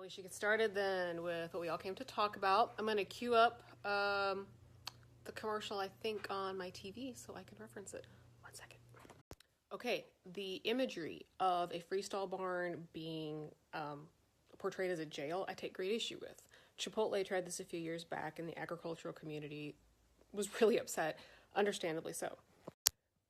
We should get started then with what we all came to talk about. I'm going to queue up the commercial, I think, on my TV so I can reference it. 1 second. Okay, the imagery of a freestall barn being portrayed as a jail, I take great issue with. Chipotle tried this a few years back, and the agricultural community was really upset, understandably so.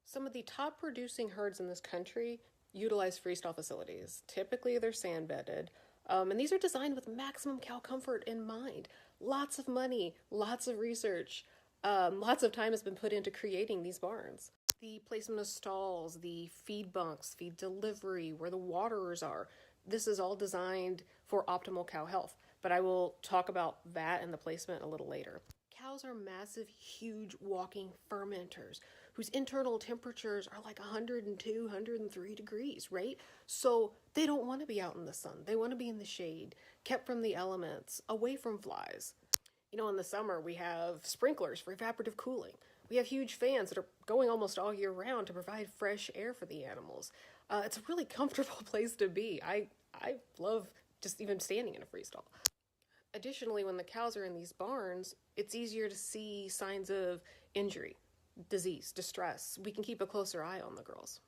Some of the top producing herds in this country utilize freestall facilities. Typically, they're sand-bedded, and these are designed with maximum cow comfort in mind. Lots of money, lots of research, lots of time has been put into creating these barns. The placement of stalls, the feed bunks, feed delivery, where the waterers are, this is all designed for optimal cow health, but I will talk about that and the placement a little later. Cows are massive, huge walking fermenters whose internal temperatures are like 102, 103 degrees, right? So they don't want to be out in the sun. They want to be in the shade, kept from the elements, away from flies. You know, in the summer, we have sprinklers for evaporative cooling. We have huge fans that are going almost all year round to provide fresh air for the animals. It's a really comfortable place to be. I love just even standing in a freestall. Additionally, when the cows are in these barns, it's easier to see signs of injury, disease, distress. We can keep a closer eye on the girls.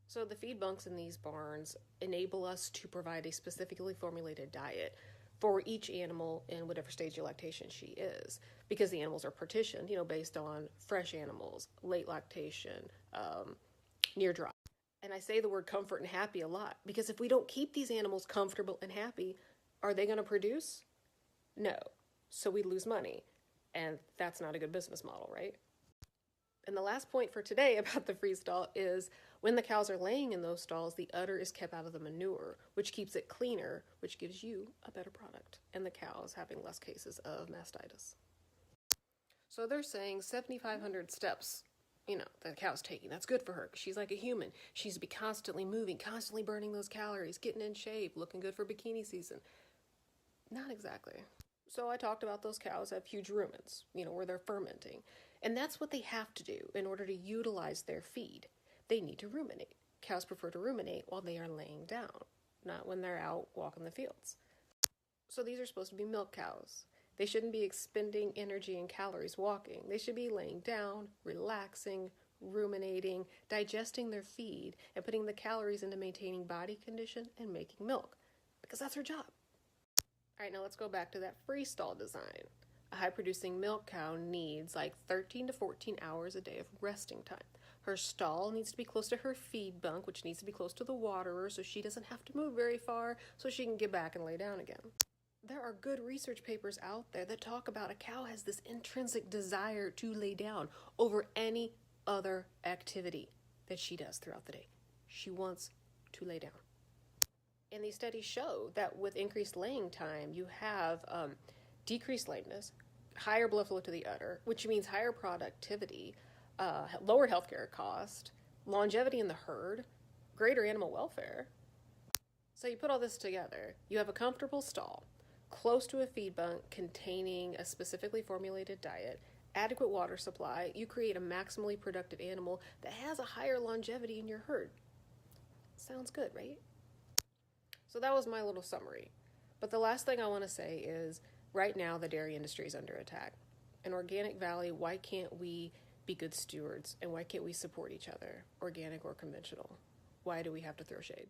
So the feed bunks in these barns enable us to provide a specifically formulated diet for each animal in whatever stage of lactation she is, because the animals are partitioned, based on fresh animals, late lactation, near dry. And I say the word comfort and happy a lot, because if we don't keep these animals comfortable and happy, are they going to produce? No. So we lose money, and that's not a good business model, right? And the last point for today about the freestall is when the cows are laying in those stalls, the udder is kept out of the manure, which keeps it cleaner, which gives you a better product, and the cows having less cases of mastitis. So they're saying 7,500 steps, the cow's taking. That's good for her because she's like a human. She's to be constantly moving, constantly burning those calories, getting in shape, looking good for bikini season. Not exactly. So I talked about those cows have huge rumens, where they're fermenting. And that's what they have to do in order to utilize their feed. They need to ruminate. Cows prefer to ruminate while they are laying down, not when they're out walking the fields. So these are supposed to be milk cows. They shouldn't be expending energy and calories walking. They should be laying down, relaxing, ruminating, digesting their feed, and putting the calories into maintaining body condition and making milk, because that's their job. All right, now let's go back to that freestall design. A high-producing milk cow needs like 13 to 14 hours a day of resting time. Her stall needs to be close to her feed bunk, which needs to be close to the waterer so she doesn't have to move very far so she can get back and lay down again. There are good research papers out there that talk about a cow has this intrinsic desire to lay down over any other activity that she does throughout the day. She wants to lay down. And these studies show that with increased laying time, you have decreased lameness, higher blood flow to the udder, which means higher productivity, lower healthcare cost, longevity in the herd, greater animal welfare. So you put all this together, you have a comfortable stall, close to a feed bunk containing a specifically formulated diet, adequate water supply, you create a maximally productive animal that has a higher longevity in your herd. Sounds good, right? So that was my little summary. But the last thing I want to say is, right now the dairy industry is under attack. In Organic Valley, why can't we be good stewards? And why can't we support each other, organic or conventional? Why do we have to throw shade?